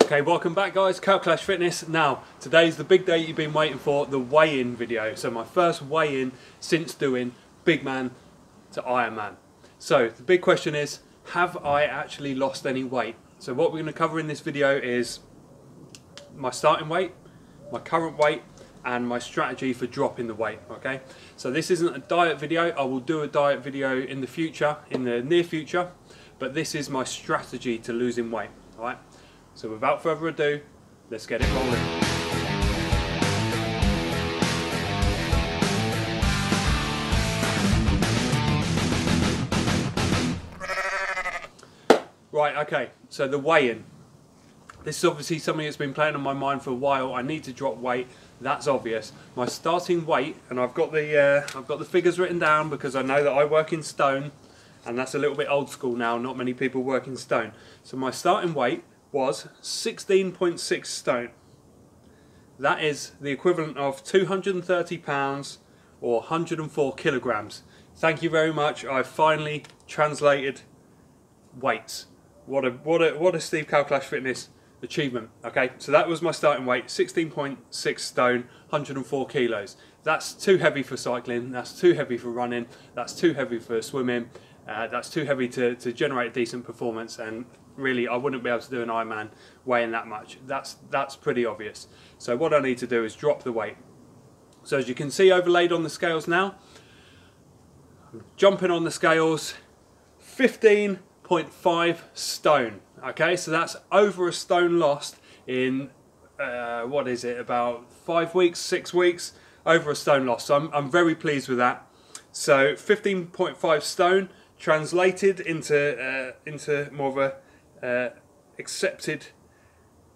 Okay, welcome back guys, Clash Fitness. Now, today's the big day you've been waiting for, the weigh-in video. So my first weigh-in since doing Bigman to Ironman. So the big question is, have I actually lost any weight? So what we're going to cover in this video is my starting weight, my current weight, and my strategy for dropping the weight, okay? So this isn't a diet video. I will do a diet video in the future, in the near future, but this is my strategy to losing weight, all right? So without further ado, let's get it rolling. Right, okay, so the weigh-in. This is obviously something that's been playing on my mind for a while. I need to drop weight, that's obvious. My starting weight, and I've got the figures written down because I know that I work in stone, and that's a little bit old school now, not many people work in stone. So my starting weight was 16.6 stone. That is the equivalent of 230 pounds or 104 kilograms. Thank you very much. I've finally translated weights. What a Steve Clash Fitness achievement. Okay, so that was my starting weight, 16.6 stone, 104 kilos. That's too heavy for cycling, that's too heavy for running, that's too heavy for swimming, that's too heavy to generate a decent performance, and really I wouldn't be able to do an Ironman weighing that much. That's pretty obvious. So what I need to do is drop the weight. So as you can see overlaid on the scales now, I'm jumping on the scales, 15.5 stone. Okay, so that's over a stone lost in what is it, about 5 weeks, 6 weeks, over a stone lost. So I'm very pleased with that. So 15.5 stone translated into more of a accepted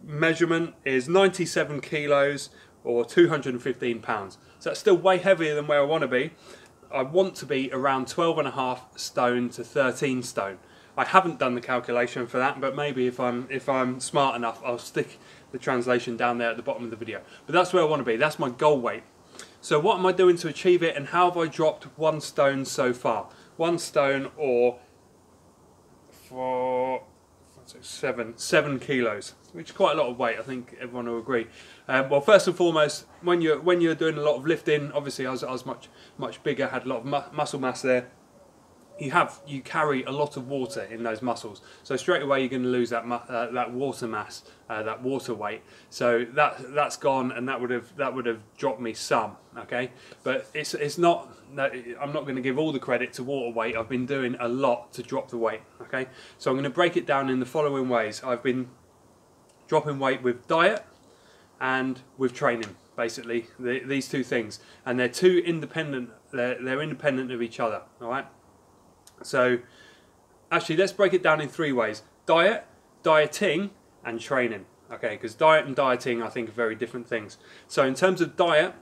measurement is 97 kilos or 215 pounds. So that's still way heavier than where I want to be. I want to be around 12.5 stone to 13 stone. I haven't done the calculation for that, but maybe if I'm smart enough, I'll stick the translation down there at the bottom of the video. But that's where I want to be. That's my goal weight. So what am I doing to achieve it, and how have I dropped 1 stone so far? 1 stone, or for 7 kilos, which is quite a lot of weight. I think everyone will agree. Well, first and foremost, when you're doing a lot of lifting, obviously I was much bigger, had a lot of muscle mass there. You carry a lot of water in those muscles, so straight away you're going to lose that water mass, that water weight. So that's gone, and that would have dropped me some. Okay, but it's not. I'm not going to give all the credit to water weight. I've been doing a lot to drop the weight. Okay, so I'm going to break it down in the following ways. I've been dropping weight with diet and with training. Basically, these two things, and they're two independent. They're independent of each other. All right. So actually, let's break it down in 3 ways: diet, dieting, and training. Okay, because diet and dieting I think are very different things. So in terms of diet,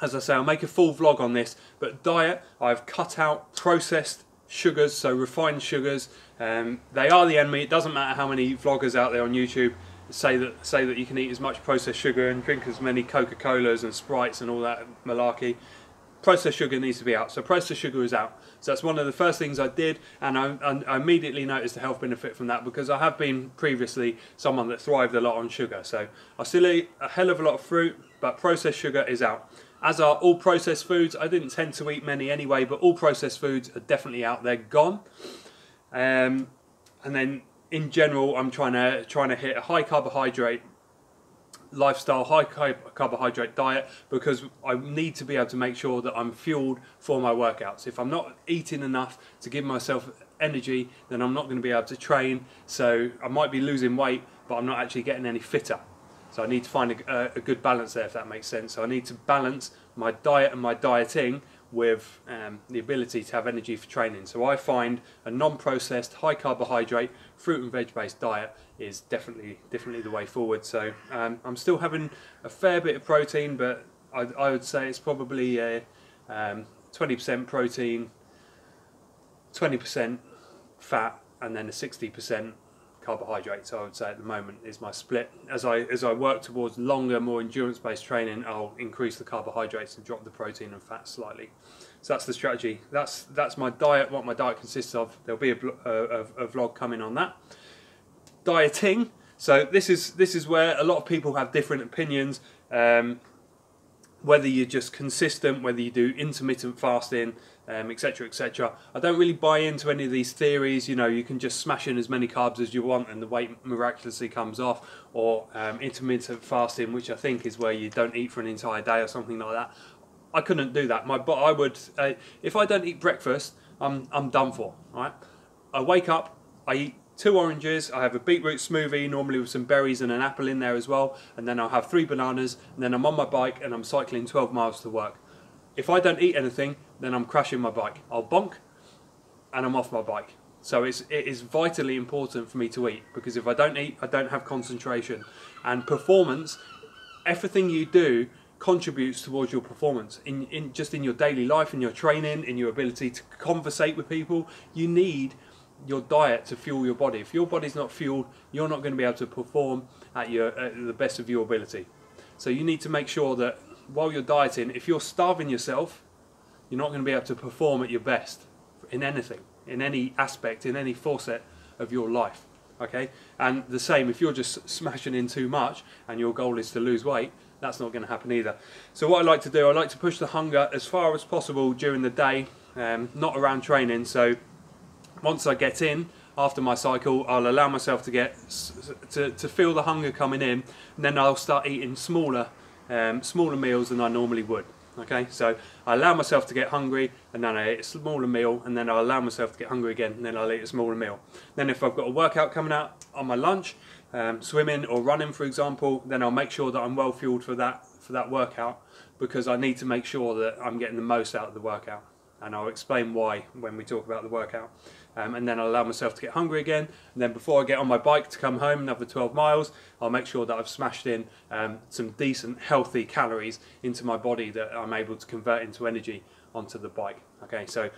as I say, I'll make a full vlog on this, but diet, I've cut out processed sugars, so refined sugars. They are the enemy. It doesn't matter how many vloggers out there on YouTube say that you can eat as much processed sugar and drink as many Coca-Colas and Sprites and all that malarkey. Processed sugar needs to be out, so processed sugar is out. So that's one of the first things I did, and I immediately noticed the health benefit from that, because I have been previously someone that thrived a lot on sugar. So I still eat a hell of a lot of fruit, but processed sugar is out. As are all processed foods. I didn't tend to eat many anyway, but all processed foods are definitely out. They're gone. And then in general, I'm trying to hit a high carbohydrate lifestyle, high carbohydrate diet, because I need to be able to make sure that I'm fueled for my workouts. If I'm not eating enough to give myself energy, then I'm not going to be able to train. So I might be losing weight, but I'm not actually getting any fitter. So I need to find a good balance there, if that makes sense. So I need to balance my diet and my dieting with the ability to have energy for training. So I find a non-processed, high carbohydrate, fruit and veg based diet is definitely the way forward. So I'm still having a fair bit of protein, but I would say it's probably 20% protein, 20% fat, and then a 60% carbohydrate. So I would say at the moment is my split. As I work towards longer, more endurance-based training, I'll increase the carbohydrates and drop the protein and fat slightly. So that's the strategy. That's my diet. What my diet consists of. There'll be a vlog coming on that. Dieting. So this is where a lot of people have different opinions. Whether you're just consistent, whether you do intermittent fasting, etc., etc. I don't really buy into any of these theories. You know, you can just smash in as many carbs as you want and the weight miraculously comes off, or intermittent fasting, which I think is where you don't eat for an entire day or something like that. I couldn't do that. I would, if I don't eat breakfast, I'm done for. Right? I wake up, I eat 2 oranges, I have a beetroot smoothie, normally with some berries and an apple in there as well, and then I'll have 3 bananas, and then I'm on my bike and I'm cycling 12 miles to work. If I don't eat anything, then I'm crashing my bike. I'll bonk and I'm off my bike. So it is vitally important for me to eat, because if I don't eat, I don't have concentration. And performance, everything you do contributes towards your performance. Just in your daily life, in your training, in your ability to conversate with people, you need your diet to fuel your body. If your body's not fueled, you're not going to be able to perform at the best of your ability. So you need to make sure that while you're dieting, if you're starving yourself, you're not going to be able to perform at your best in anything, in any aspect, in any facet of your life. Okay? And the same, if you're just smashing in too much and your goal is to lose weight, that's not going to happen either. So what I like to do, I like to push the hunger as far as possible during the day, not around training. So once I get in after my cycle, I'll allow myself to get to feel the hunger coming in, and then I'll start eating smaller meals than I normally would. Okay, so I allow myself to get hungry, and then I eat a smaller meal, and then I'll allow myself to get hungry again, and then I'll eat a smaller meal. Then if I've got a workout coming out on my lunch, swimming or running for example, then I'll make sure that I'm well fueled for that workout, because I need to make sure that I'm getting the most out of the workout. And I'll explain why when we talk about the workout. And then I'll allow myself to get hungry again, and then before I get on my bike to come home another 12 miles, I'll make sure that I've smashed in some decent healthy calories into my body that I'm able to convert into energy onto the bike. Okay, so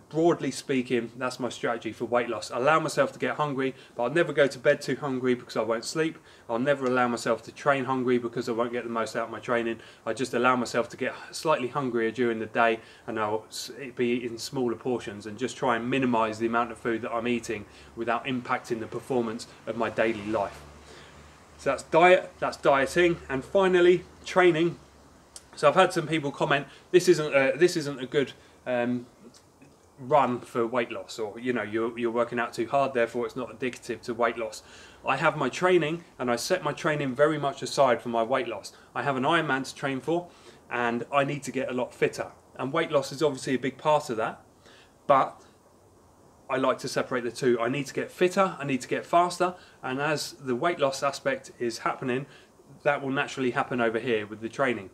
broadly speaking, that's my strategy for weight loss. I allow myself to get hungry, but I'll never go to bed too hungry because I won't sleep. I'll never allow myself to train hungry because I won't get the most out of my training. I just allow myself to get slightly hungrier during the day, and I'll be eating smaller portions and just try and minimize the amount of food that I'm eating without impacting the performance of my daily life. So that's diet, that's dieting, and finally training. So I've had some people comment, this isn't a good run for weight loss, or you know, you're working out too hard, therefore it's not indicative to weight loss. I have my training, and I set my training very much aside for my weight loss. I have an Ironman to train for, and I need to get a lot fitter, and weight loss is obviously a big part of that, but I like to separate the two. I need to get fitter, I need to get faster, and as the weight loss aspect is happening, that will naturally happen over here with the training.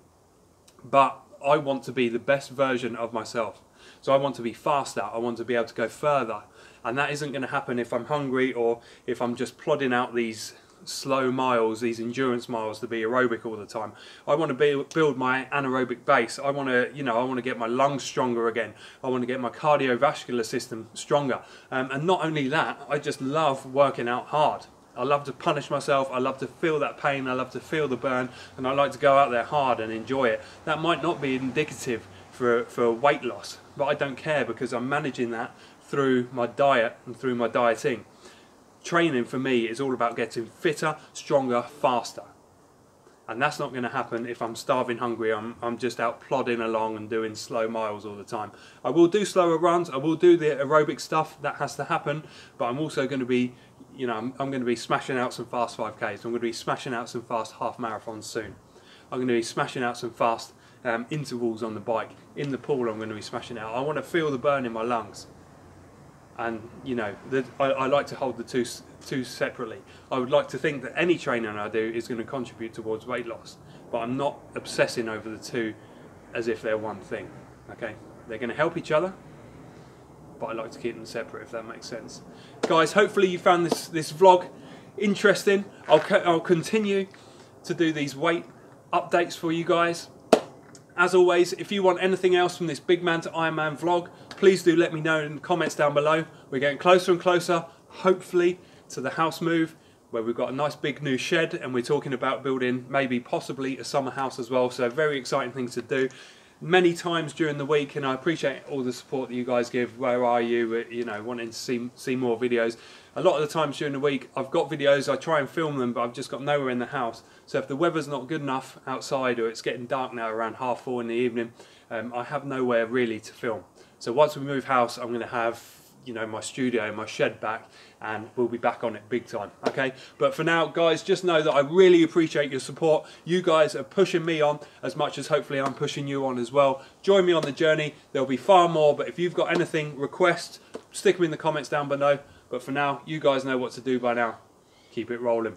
But I want to be the best version of myself. So I want to be faster, I want to be able to go further. And that isn't going to happen if I'm hungry, or if I'm just plodding out these slow miles, these endurance miles to be aerobic all the time. I want to build my anaerobic base. I want to, I want to get my lungs stronger again. I want to get my cardiovascular system stronger. And not only that, I just love working out hard. I love to punish myself, I love to feel that pain, I love to feel the burn, and I like to go out there hard and enjoy it. That might not be indicative for weight loss, but I don't care, because I'm managing that through my diet and through my dieting. Training for me is all about getting fitter, stronger, faster. And that's not going to happen if I'm starving hungry. I'm just out plodding along and doing slow miles all the time. I will do slower runs, I will do the aerobic stuff, that has to happen, but I'm also going to be, I'm going to be smashing out some fast 5Ks, I'm going to be smashing out some fast half marathons soon. I'm going to be smashing out some fast intervals on the bike. In the pool I'm going to be smashing out. I want to feel the burn in my lungs. And I like to hold the two separately. I would like to think that any training I do is going to contribute towards weight loss, but I'm not obsessing over the two as if they're one thing. Okay, they're going to help each other, but I like to keep them separate, if that makes sense. Guys, hopefully you found this vlog interesting. I'll continue to do these weight updates for you guys. As always, if you want anything else from this Bigman to Ironman vlog, please do let me know in the comments down below. We're getting closer and closer, hopefully, to the house move, where we've got a nice big new shed, and we're talking about building maybe possibly a summer house as well. So very exciting things to do many times during the week, and I appreciate all the support that you guys give. Where are you? Wanting to see more videos. a lot of the times during the week I've got videos, I try and film them, but I've just got nowhere in the house. So if the weather's not good enough outside, or it's getting dark now around 4:30 in the evening, I have nowhere really to film. So once we move house, I'm going to have, you know, my studio, my shed back, and we'll be back on it big time. Okay, but for now, guys, just know that I really appreciate your support. You guys are pushing me on as much as hopefully I'm pushing you on as well. Join me on the journey. There'll be far more, but if you've got anything, request, stick them in the comments down below. But for now, you guys know what to do by now. Keep it rolling.